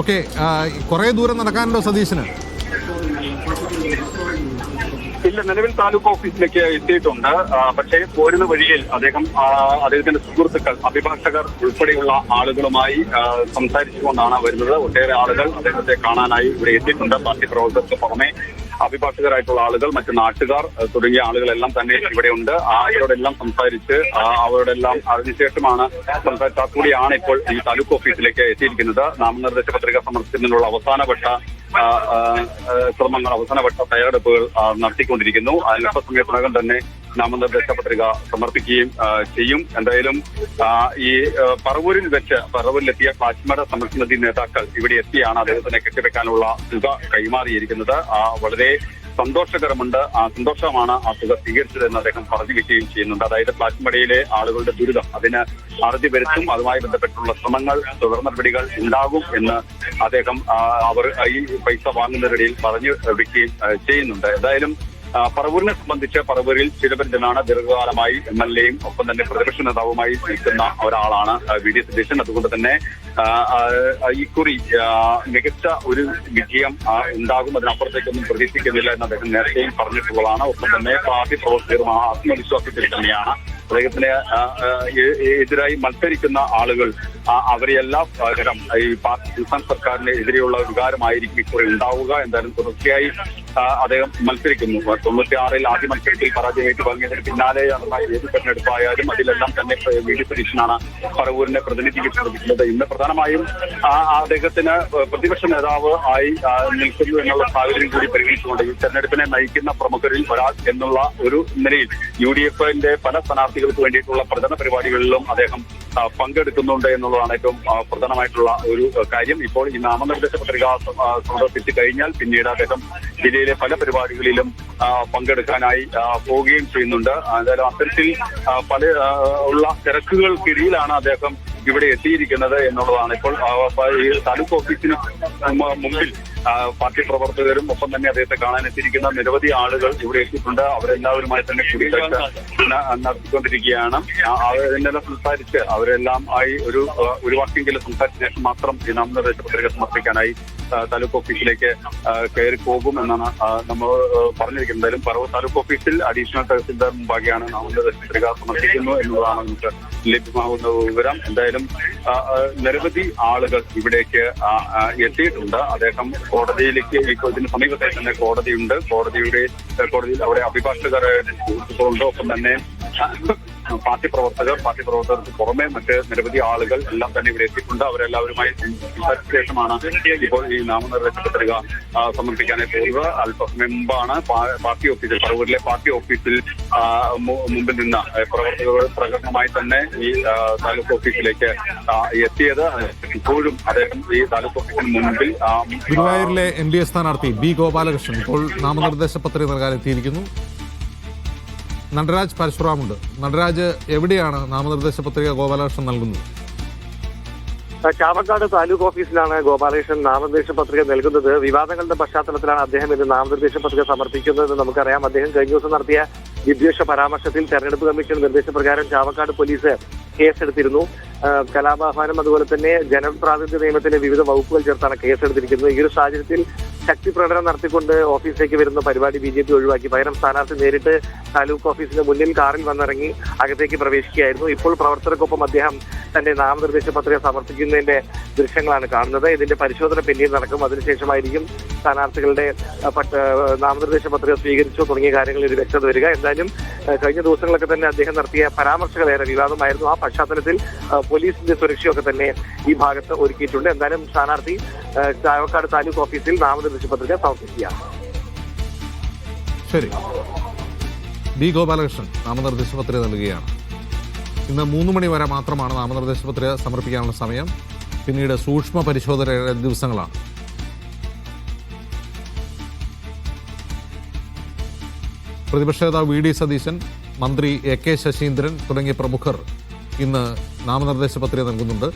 Okay, കുറേ ദൂരം നടക്കാനുണ്ടോ സതീശന്? ഇല്ല, നിലവിൽ താലൂക്ക് ഓഫീസിലേക്ക് എത്തിയിട്ടുണ്ട്. പക്ഷേ പോരുന്ന വഴിയിൽ അദ്ദേഹത്തിന്റെ സുഹൃത്തുക്കൾ, അഭിഭാഷകർ ഉൾപ്പെടെയുള്ള ആളുകളുമായി സംസാരിച്ചുകൊണ്ടാണ് വരുന്നത്. ഒട്ടേറെ ആളുകൾ അദ്ദേഹത്തെ കാണാനായി ഇവിടെ എത്തിയിട്ടുണ്ട്. പാർട്ടി പ്രവർത്തകർക്ക് പുറമെ അഭിഭാഷകരായിട്ടുള്ള ആളുകൾ, മറ്റു നാട്ടുകാർ തുടങ്ങിയ ആളുകളെല്ലാം തന്നെ ഇവിടെയുണ്ട്. അവരോടെല്ലാം സംസാരിച്ച് അവരോടെല്ലാം അതിനുശേഷമാണ് കൂടിയാണ് ഇപ്പോൾ ഈ താലൂക്ക് ഓഫീസിലേക്ക് എത്തിയിരിക്കുന്നത്. നാമനിർദ്ദേശ പത്രിക സമർപ്പിക്കുന്നതിനുള്ള അവസാനഘട്ട തയ്യാറെടുപ്പുകൾ നടത്തിക്കൊണ്ടിരിക്കുന്നു. അല്പസമയത്തിനകം തന്നെ നാമനിർദ്ദേശ പത്രിക സമർപ്പിക്കുകയും ചെയ്യും. എന്തായാലും ഈ പറവൂരിലെത്തിയ ഫ്ലാഷ്മേഡ സമരസമിതി നേതാക്കൾ ഇവിടെ എത്തിയാണ് അദ്ദേഹത്തിനെ കെട്ടിവെക്കാനുള്ള തുക കൈമാറിയിരിക്കുന്നത്. വളരെ സന്തോഷമാണ് ആ തുക സ്വീകരിച്ചതെന്ന് അദ്ദേഹം പറഞ്ഞു വെക്കുകയും ചെയ്യുന്നുണ്ട്. അതായത് ഫ്ലാഷ്മേഡയിലെ ആളുകളുടെ ദുരിതം അതിന് അറുതി വരുത്തും, അതുമായി ബന്ധപ്പെട്ടുള്ള ശ്രമങ്ങൾ, തുടർ നടപടികൾ ഉണ്ടാകും എന്ന് അദ്ദേഹം അവർ ഈ പൈസ വാങ്ങുന്നതിനിടയിൽ പറഞ്ഞു വെക്കുകയും ചെയ്യുന്നുണ്ട്. എന്തായാലും പറവൂരിനെ സംബന്ധിച്ച് പറവൂരിൽ ചിദംബരനാണ് ദീർഘകാലമായി MLA-യും ഒപ്പം തന്നെ പ്രതിപക്ഷ നേതാവുമായി നിൽക്കുന്ന ഒരാളാണ് VD സതീശൻ. അതുകൊണ്ട് തന്നെ ഇക്കുറി മികച്ച ഒരു വിജയം ഉണ്ടാകും, അതിനപ്പുറത്തേക്കൊന്നും പ്രതീക്ഷിക്കുന്നില്ല എന്ന് അദ്ദേഹം നേരത്തെയും പറഞ്ഞിട്ടുള്ളതാണ്. ഒപ്പം തന്നെ പാർട്ടി പ്രവർത്തകരും ആത്മവിശ്വാസത്തിൽ തന്നെയാണ്. അദ്ദേഹത്തിന് എതിരായി മത്സരിക്കുന്ന ആളുകൾ അവരെല്ലാം പകരം ഈ സംസ്ഥാന സർക്കാരിന് എതിരെയുള്ള വികാരമായിരിക്കും ഇക്കുറി ഉണ്ടാവുക. എന്തായാലും തുടർച്ചയായി അദ്ദേഹം മത്സരിക്കുന്നു. 96-ൽ ആദ്യ മത്സരത്തിൽ പരാജയം വാങ്ങിയതിന് പിന്നാലെ ഏത് തെരഞ്ഞെടുപ്പായാലും അതിലെല്ലാം തന്നെ VD സതീശനാണ് പറവൂരിനെ പ്രതിനിധീകരിച്ചിരിക്കുന്നത്. ഇന്ന് പ്രധാനമായും അദ്ദേഹത്തിന് പ്രതിപക്ഷ നേതാവ് ആയി നിൽക്കുന്നു എന്നുള്ള സാഹചര്യം കൂടി പരിഗണിച്ചുകൊണ്ട് ഈ തെരഞ്ഞെടുപ്പിനെ നയിക്കുന്ന പ്രമുഖരിൽ ഒരാൾ എന്നുള്ള ഒരു നിലയിൽ UDF-ന്റെ പല സ്ഥാനാർത്ഥികൾക്ക് വേണ്ടിയിട്ടുള്ള പ്രചരണ പരിപാടികളിലും അദ്ദേഹം പങ്കെടുക്കുന്നുണ്ട് എന്നുള്ളതാണ് ഏറ്റവും പ്രധാനമായിട്ടുള്ള ഒരു കാര്യം. ഇപ്പോൾ ഈ നാമനിർദ്ദേശ പത്രിക സമർപ്പിച്ചു കഴിഞ്ഞാൽ പിന്നീട് അദ്ദേഹം ജില്ലയിലെ പല പരിപാടികളിലും പങ്കെടുക്കാനായി പോവുകയും ചെയ്യുന്നുണ്ട്. എന്തായാലും അത്തരത്തിൽ പല ഉള്ള തിരക്കുകൾക്കിടയിലാണ് അദ്ദേഹം ഇവിടെ എത്തിയിരിക്കുന്നത് എന്നുള്ളതാണ്. ഇപ്പോൾ ഈ താലൂക്ക് ഓഫീസിന് മുമ്പിൽ പാർട്ടി പ്രവർത്തകരും ഒപ്പം തന്നെ അദ്ദേഹത്തെ കാണാനെത്തിയിരിക്കുന്ന നിരവധി ആളുകൾ ഇവിടെ എത്തിയിട്ടുണ്ട്. അവരെല്ലാവരുമായി തന്നെ കൂടിക്കാഴ്ച നടത്തിക്കൊണ്ടിരിക്കുകയാണ്. അവരെല്ലാം സംസാരിച്ച് അവരെല്ലാം ആയി ഒരു വാക്കെങ്കിലും സംസാരിച്ച ശേഷം മാത്രം ഈ നാമനിർദ്ദേശ പത്രിക സമർപ്പിക്കാനായി താലൂക്ക് ഓഫീസിലേക്ക് കയറി പോകും എന്നാണ് നമ്മൾ പറഞ്ഞിരിക്കുന്നത്. എന്തായാലും പറവൂർ താലൂക്ക് ഓഫീസിൽ അഡീഷണൽ തഹസിൽദാർ മുമ്പാകെയാണ് നാമനിർദ്ദേശ പത്രിക സമർപ്പിക്കുന്നു എന്നുള്ളതാണ് നമുക്ക് ലഭ്യമാകുന്ന വിവരം. എന്തായാലും നിരവധി ആളുകൾ ഇവിടേക്ക് എത്തിയിട്ടുണ്ട്. അദ്ദേഹം കോടതിയിലേക്ക് ഇതിന് സമീപത്തെ തന്നെ കോടതിയുണ്ട്. കോടതിയിൽ അവിടെ അഭിഭാഷകരുടെ സുഹൃത്തുക്കളുണ്ട്. ഒപ്പം തന്നെ പാർട്ടി പ്രവർത്തകർക്ക് പുറമെ മറ്റ് നിരവധി ആളുകൾ എല്ലാം തന്നെ ഇവിടെ എത്തിയിട്ടുണ്ട്. അവരെല്ലാവരുമായി സംസാരിച്ച ശേഷമാണ് ഇപ്പോൾ ഈ നാമനിർദ്ദേശ പത്രിക സമർപ്പിക്കാനായി പോകുന്നത്. അല്പസമയം മുമ്പാണ് പറവൂരിലെ പാർട്ടി ഓഫീസിൽ മുമ്പിൽ നിന്ന് പ്രവർത്തകർ പ്രകടനമായി തന്നെ ഈ താലൂക്ക് ഓഫീസിലേക്ക് എത്തിയത്. ഇപ്പോഴും അദ്ദേഹം ഈ താലൂക്ക് ഓഫീസിന് മുമ്പിൽ ഗുരുവായൂരിലെ NDA സ്ഥാനാർത്ഥി B. ഗോപാലകൃഷ്ണൻ ഇപ്പോൾ നാമനിർദ്ദേശ പത്രിക നൽകാൻ എത്തിയിരിക്കുന്നു. നടരാജ് പരശുറാമുണ്ട്. നടരാജ്, എവിടെയാണ് നാമനിർദ്ദേശ പത്രിക ഗോപാലകൃഷ്ണൻ നൽകുന്നത്? ചാവക്കാട് താലൂക്ക് ഓഫീസിലാണ് ഗോപാലകൃഷ്ണൻ നാമനിർദ്ദേശ പത്രിക നൽകുന്നത്. വിവാദങ്ങളുടെ പശ്ചാത്തലത്തിലാണ് അദ്ദേഹം ഇത് നാമനിർദ്ദേശ പത്രിക സമർപ്പിക്കുന്നതെന്ന് നമുക്കറിയാം. അദ്ദേഹം കഴിഞ്ഞ ദിവസം നടത്തിയ വിദ്വേഷ പരാമർശത്തിൽ തെരഞ്ഞെടുപ്പ് കമ്മീഷൻ നിർദ്ദേശപ്രകാരം ചാവക്കാട് പോലീസ് കേസെടുത്തിരുന്നു. കലാപാഹ്വാനം അതുപോലെ തന്നെ ജനപ്രാതിനിധ്യ നിയമത്തിലെ വിവിധ വകുപ്പുകൾ ചേർത്താണ് കേസെടുത്തിരിക്കുന്നത്. ഈ ഒരു സാഹചര്യത്തിൽ ശക്തി പ്രകടനം നടത്തിക്കൊണ്ട് ഓഫീസിലേക്ക് വരുന്ന പരിപാടി BJP ഒഴിവാക്കി പകരം സ്ഥാനാർത്ഥി നേരിട്ട് താലൂക്ക് ഓഫീസിന് മുന്നിൽ കാറിൽ വന്നിറങ്ങി അകത്തേക്ക് പ്രവേശിക്കുകയായിരുന്നു. ഇപ്പോൾ പ്രവർത്തകർക്കൊപ്പം അദ്ദേഹം തന്റെ നാമനിർദ്ദേശ പത്രിക സമർപ്പിക്കുന്നതിന്റെ ദൃശ്യങ്ങളാണ് കാണുന്നത്. ഇതിന്റെ പരിശോധന പിന്നീട് നടക്കും. അതിനുശേഷമായിരിക്കും സ്ഥാനാർത്ഥികളുടെ നാമനിർദ്ദേശ പത്രിക സ്വീകരിച്ചോ തുടങ്ങിയ കാര്യങ്ങളിൽ ഒരു വ്യക്തത വരിക. എന്തായാലും കഴിഞ്ഞ ദിവസങ്ങളൊക്കെ തന്നെ അദ്ദേഹം നടത്തിയ പരാമർശങ്ങളേറെ വിവാദമായിരുന്നു. ആ പശ്ചാത്തലത്തിൽ പോലീസിന്റെ സുരക്ഷയൊക്കെ തന്നെ ഈ ഭാഗത്ത് ഒരുക്കിയിട്ടുണ്ട്. എന്തായാലും സ്ഥാനാർത്ഥി ചാവക്കാട് താലൂക്ക് ഓഫീസിൽ നാമനിർദ്ദേശ പത്രിക സമർപ്പിക്കുകയാണ്. ശരി, B. ഗോപാലകൃഷ്ണൻ നാമനിർദ്ദേശ പത്രിക നൽകുകയാണ്. ഇന്ന് 3 മണി വരെ മാത്രമാണ് നാമനിർദ്ദേശ പത്രിക സമർപ്പിക്കാനുള്ള സമയം. പിന്നീട് സൂക്ഷ്മ പരിശോധന ദിവസങ്ങളാണ്. പ്രതിപക്ഷ നേതാവ് VD സതീശൻ, മന്ത്രി AK ശശീന്ദ്രൻ തുടങ്ങിയ പ്രമുഖർ ഇന്ന് നാമനിർദ്ദേശ പത്രിക നൽകുന്നുണ്ട്.